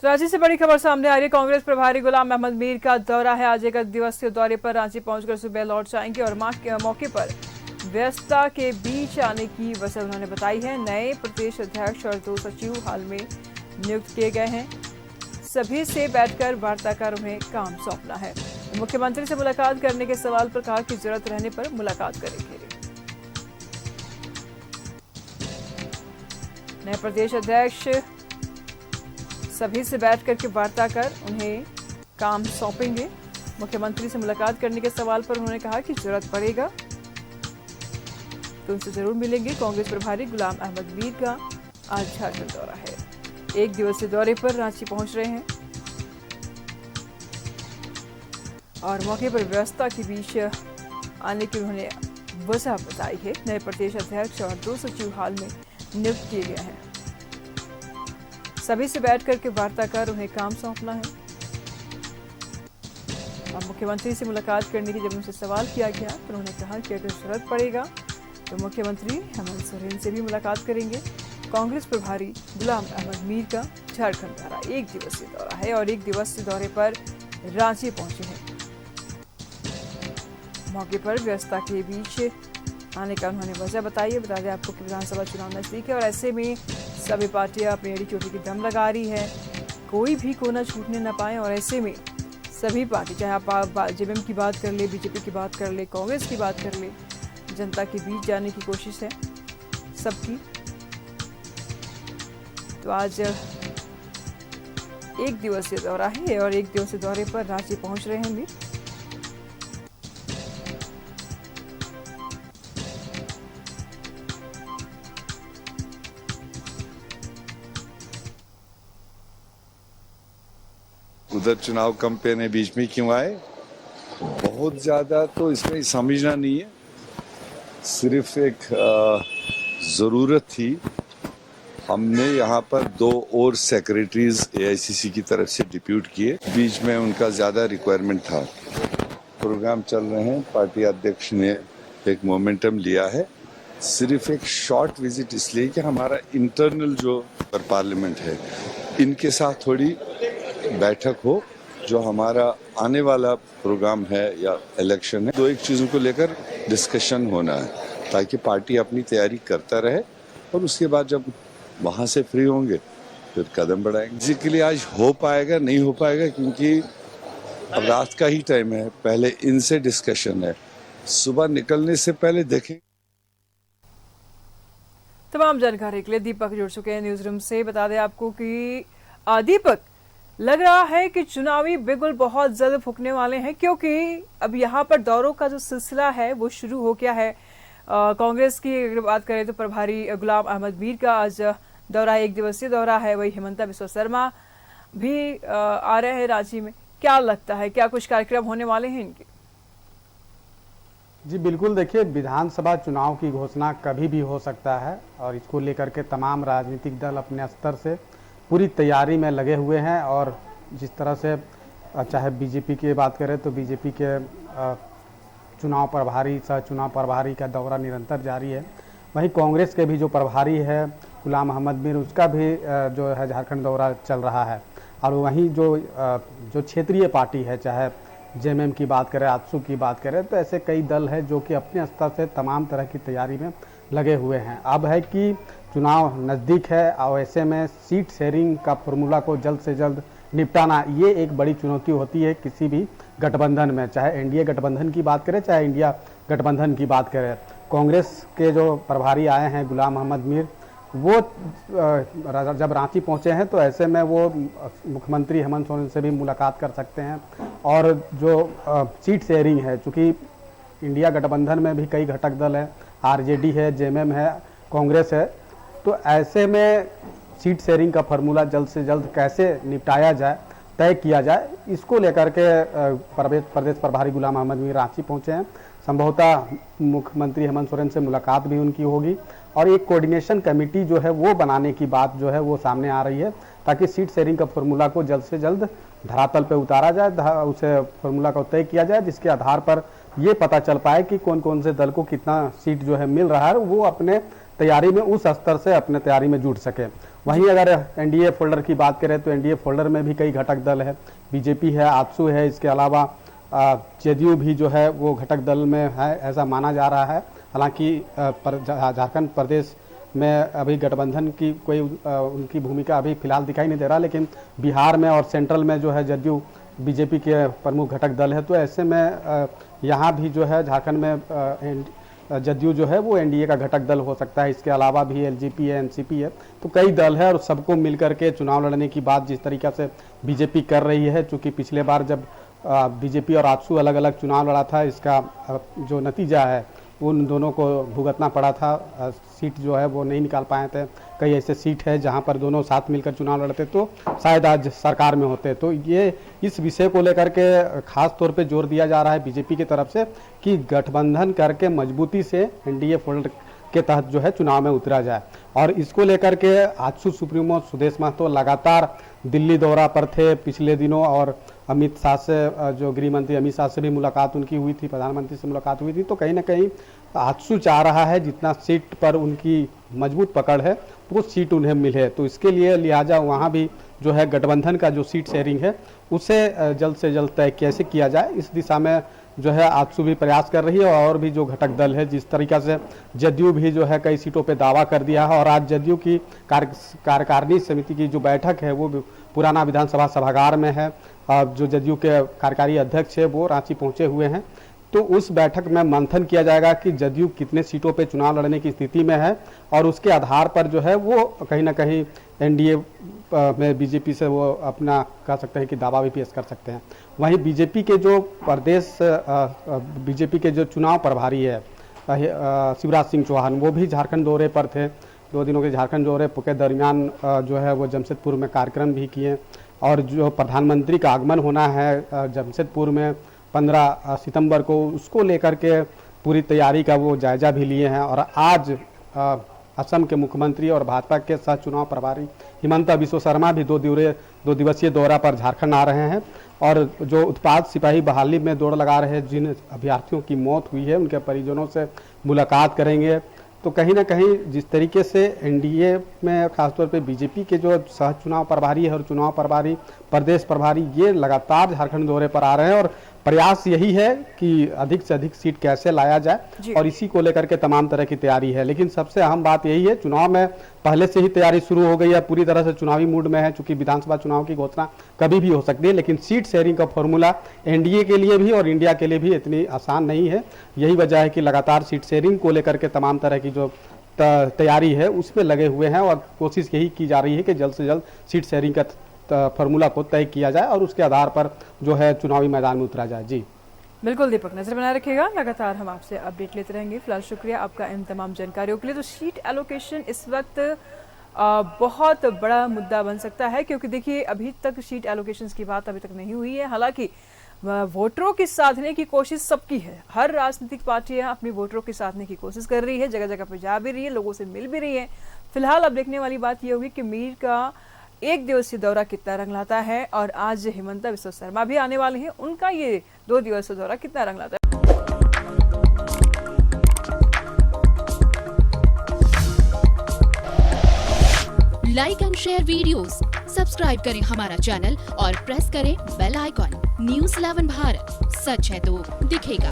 रांची से बड़ी खबर सामने आ रही है। कांग्रेस प्रभारी गुलाम अहमद मीर का दौरा है। आज एक दिवसीय दौरे पर रांची पहुंचकर सुबह लौट जाएंगे और मौके पर व्यस्तता के बीच आने की वजह उन्होंने बताई है। नए प्रदेश अध्यक्ष और 2 सचिव हाल में नियुक्त किए गए हैं। सभी से बैठकर वार्ता कर उन्हें काम सौंपना है। मुख्यमंत्री से मुलाकात करने के सवाल पर कहा कि जरूरत रहने पर मुलाकात करेंगे। नए प्रदेश अध्यक्ष सभी से बैठ करके वार्ता कर उन्हें काम सौंपेंगे। मुख्यमंत्री से मुलाकात करने के सवाल पर उन्होंने कहा कि जरूरत पड़ेगा तो उनसे जरूर मिलेंगे। कांग्रेस प्रभारी गुलाम अहमद मीर का आज झारखंड दौरा है। एक दिवसीय दौरे पर रांची पहुंच रहे हैं और मौके पर व्यवस्था के बीच आने की उन्होंने वजह बताई है। नए प्रदेश अध्यक्ष और 2 सचिव हाल में नियुक्त किए गए हैं। सभी से बैठ करके वार्ता कर उन्हें काम सौंपना है। और मुख्यमंत्री से मुलाकात करने की जब उनसे सवाल किया गया तो उन्होंने कहा कि अगर जरूरत पड़ेगा तो मुख्यमंत्री हेमंत सोरेन से भी मुलाकात करेंगे। कांग्रेस प्रभारी गुलाम अहमद मीर का झारखंड दौरा एक दिवसीय दौरा है और एक दिवसीय दौरे पर रांची पहुंचे हैं। मौके पर व्यवस्था के बीच आने का उन्होंने वजह बताई है। बता दें आपको कि विधानसभा चुनाव नजदीक है और ऐसे में सभी पार्टियां अपनी एड़ी चोटी की दम लगा रही है, कोई भी कोना छूटने न पाए। और ऐसे में सभी पार्टी, चाहे आप जेएमएम की बात कर ले, बीजेपी की बात कर ले, कांग्रेस की बात कर ले, जनता के बीच जाने की कोशिश है सबकी। तो आज एक दिवसीय दौरा है और एक दिवसीय दौरे पर रांची पहुंच रहे हैं मीर। उधर चुनाव कैंपेन है, बीच में क्यों आए? बहुत ज्यादा तो इसमें समझना नहीं है, सिर्फ एक जरूरत थी। हमने यहाँ पर 2 और सेक्रेटरीज एआईसीसी की तरफ से डिप्यूट किए, बीच में उनका ज्यादा रिक्वायरमेंट था। प्रोग्राम चल रहे हैं, पार्टी अध्यक्ष ने एक मोमेंटम लिया है। सिर्फ एक शॉर्ट विजिट इसलिए कि हमारा इंटरनल जो पार्लियामेंट है इनके साथ थोड़ी बैठक हो, जो हमारा आने वाला प्रोग्राम है या इलेक्शन है, 2-1 चीजों को लेकर डिस्कशन होना है ताकि पार्टी अपनी तैयारी करता रहे और उसके बाद जब वहां से फ्री होंगे फिर कदम बढ़ाएंगे। जिसके लिए आज हो पाएगा नहीं हो पाएगा, क्योंकि अब रात का ही टाइम है, पहले इनसे डिस्कशन है, सुबह निकलने से पहले देखें। तमाम जानकारी के लिए दीपक जुड़ चुके हैं न्यूज रूम से। बता दें आपको कि दीपक, लग रहा है कि चुनावी बिगुल बहुत जल्द फूकने वाले हैं, क्योंकि अब यहाँ पर दौरों का जो सिलसिला है वो शुरू हो गया है। कांग्रेस की अगर बात करें तो प्रभारी गुलाम अहमद मीर का आज दौरा एक दिवसीय दौरा है। वही हिमंता बिस्वा शर्मा भी आ रहे हैं रांची में। क्या लगता है, क्या कुछ कार्यक्रम होने वाले हैं इनके? जी बिल्कुल, देखिए विधानसभा चुनाव की घोषणा कभी भी हो सकता है और इसको लेकर के तमाम राजनीतिक दल अपने स्तर से पूरी तैयारी में लगे हुए हैं। और जिस तरह से चाहे बीजेपी की बात करें तो बीजेपी के चुनाव प्रभारी, सह चुनाव प्रभारी का दौरा निरंतर जारी है। वहीं कांग्रेस के भी जो प्रभारी है गुलाम अहमद मीर, उसका भी जो है झारखंड दौरा चल रहा है। और वहीं जो क्षेत्रीय पार्टी है, चाहे जेएमएम की बात करें, आजसू की बात करें, तो ऐसे कई दल हैं जो कि अपने स्तर से तमाम तरह की तैयारी में लगे हुए हैं। अब है कि चुनाव नज़दीक है और ऐसे में सीट शेयरिंग का फॉर्मूला को जल्द से जल्द निपटाना, ये एक बड़ी चुनौती होती है किसी भी गठबंधन में, चाहे एनडीए गठबंधन की बात करें चाहे इंडिया गठबंधन की बात करें। कांग्रेस के जो प्रभारी आए हैं गुलाम अहमद मीर, वो जब रांची पहुंचे हैं तो ऐसे में वो मुख्यमंत्री हेमंत सोरेन से भी मुलाकात कर सकते हैं। और जो सीट शेयरिंग है, चूँकि इंडिया गठबंधन में भी कई घटक दल हैं, आरजेडी है, जेएमएम है, कांग्रेस है, तो ऐसे में सीट शेयरिंग का फार्मूला जल्द से जल्द कैसे निपटाया जाए, तय किया जाए, इसको लेकर के प्रदेश प्रभारी गुलाम अहमद मीर रांची पहुंचे हैं। संभवतः मुख्यमंत्री हेमंत सोरेन से मुलाकात भी उनकी होगी और एक कोऑर्डिनेशन कमेटी जो है वो बनाने की बात जो है वो सामने आ रही है, ताकि सीट शेयरिंग का फार्मूला को जल्द से जल्द धरातल पे उतारा जाए, उसे फार्मूला को तय किया जाए, जिसके आधार पर ये पता चल पाए कि कौन कौन से दल को कितना सीट जो है मिल रहा है, वो अपने तैयारी में उस स्तर से अपने तैयारी में जुट सके। वहीं अगर एनडीए फोल्डर की बात करें तो एनडीए फोल्डर में भी कई घटक दल है, बीजेपी है, आजसू है, इसके अलावा जदयू भी जो है वो घटक दल में है ऐसा माना जा रहा है। हालांकि झारखंड प्रदेश में अभी गठबंधन की कोई उनकी भूमिका अभी फिलहाल दिखाई नहीं दे रहा, लेकिन बिहार में और सेंट्रल में जो है जदयू बीजेपी के प्रमुख घटक दल है। तो ऐसे में यहाँ भी जो है झारखंड में जदयू जो है वो एनडीए का घटक दल हो सकता है। इसके अलावा भी एलजेपी है, एनसीपी है, तो कई दल है और सबको मिलकर के चुनाव लड़ने की बात जिस तरीक़ा से बीजेपी कर रही है, चूँकि पिछले बार जब बीजेपी और आजसू अलग अलग चुनाव लड़ा था, इसका जो नतीजा है उन दोनों को भुगतना पड़ा था। सीट जो है वो नहीं निकाल पाए थे। कई ऐसे सीट है जहां पर दोनों साथ मिलकर चुनाव लड़ते तो शायद आज सरकार में होते। तो ये इस विषय को लेकर के खास तौर पे जोर दिया जा रहा है बीजेपी की तरफ से कि गठबंधन करके मजबूती से एनडीए फोल्डर के तहत जो है चुनाव में उतरा जाए। और इसको लेकर के आजसू सुप्रीमो सुदेश महतो लगातार दिल्ली दौरा पर थे पिछले दिनों, और अमित शाह से जो गृह मंत्री अमित शाह से भी मुलाकात उनकी हुई थी, प्रधानमंत्री से मुलाकात हुई थी। तो कहीं ना कहीं आजसू चाह रहा है जितना सीट पर उनकी मजबूत पकड़ है वो सीट उन्हें मिले। तो इसके लिए लिहाजा वहाँ भी जो है गठबंधन का जो सीट शेयरिंग है उसे जल्द से जल्द तय कैसे किया जाए, इस दिशा में जो है आजसू भी प्रयास कर रही है। और भी जो घटक दल है, जिस तरीका से जदयू भी जो है कई सीटों पे दावा कर दिया है, और आज जदयू की कार्यकारिणी समिति की जो बैठक है वो पुराना विधानसभा सभागार में है। जो जदयू के कार्यकारी अध्यक्ष है वो रांची पहुंचे हुए हैं। तो उस बैठक में मंथन किया जाएगा कि जदयू कितने सीटों पे चुनाव लड़ने की स्थिति में है, और उसके आधार पर जो है वो कहीं ना कहीं एनडीए में बीजेपी से वो अपना कह सकते हैं कि दावा भी पेश कर सकते हैं। वहीं बीजेपी के जो प्रदेश बीजेपी के जो चुनाव प्रभारी है शिवराज सिंह चौहान, वो भी झारखंड दौरे पर थे। 2 दिनों के झारखंड दौरे के दरमियान जो है वो जमशेदपुर में कार्यक्रम भी किए, और जो प्रधानमंत्री का आगमन होना है जमशेदपुर में 15 सितंबर को, उसको लेकर के पूरी तैयारी का वो जायजा भी लिए हैं। और आज असम के मुख्यमंत्री और भाजपा के सह चुनाव प्रभारी हिमंता बिस्वा शर्मा भी 2 दिवसीय दौरा पर झारखंड आ रहे हैं। और जो उत्पाद सिपाही बहाली में दौड़ लगा रहे जिन अभ्यर्थियों की मौत हुई है उनके परिजनों से मुलाकात करेंगे। तो कहीं ना कहीं जिस तरीके से एनडीए में खासतौर पे बीजेपी के जो सह चुनाव प्रभारी है और चुनाव प्रभारी प्रदेश प्रभारी ये लगातार झारखंड दौरे पर आ रहे हैं, और प्रयास यही है कि अधिक से अधिक सीट कैसे लाया जाए, और इसी को लेकर के तमाम तरह की तैयारी है। लेकिन सबसे अहम बात यही है, चुनाव में पहले से ही तैयारी शुरू हो गई है, पूरी तरह से चुनावी मूड में है, चूंकि विधानसभा चुनाव की घोषणा कभी भी हो सकती है। लेकिन सीट शेयरिंग का फॉर्मूला एनडीए के लिए भी और इंडिया के लिए भी इतनी आसान नहीं है। यही वजह है कि लगातार सीट शेयरिंग को लेकर के तमाम तरह की जो तैयारी है उसमें लगे हुए हैं, और कोशिश यही की जा रही है कि जल्द से जल्द सीट शेयरिंग का फॉर्मूला को तय किया जाए और उसके आधार पर जो है चुनावी मैदान में उतरा जाए। जी बिल्कुल दीपक, नजर बनाए रखिएगा, लगातार हम आपसे अपडेट लेते रहेंगे। फिलहाल शुक्रिया आपका इन तमाम जानकारियों के लिए। तो सीट एलोकेशन इस वक्त बहुत बड़ा मुद्दा बन सकता है, क्योंकि देखिए अभी तक सीट एलोकेशन की बात अभी तक नहीं हुई है। हालांकि वोटरों की साधने की कोशिश सबकी है, हर राजनीतिक पार्टियां अपनी वोटरों की साधने की कोशिश कर रही है, जगह जगह पर जा भी रही है, लोगों से मिल भी रही है। फिलहाल अब देखने वाली बात यह होगी कि मीर का 1 दिवसीय दौरा कितना रंग लाता है, और आज हिमंता बिस्वा शर्मा भी आने वाले हैं, उनका ये 2 दिवसीय दौरा कितना रंग लाता है। Like and share videos, subscribe करें हमारा चैनल और प्रेस करें बेल आइकॉन। News 11 भारत, सच है तो दिखेगा।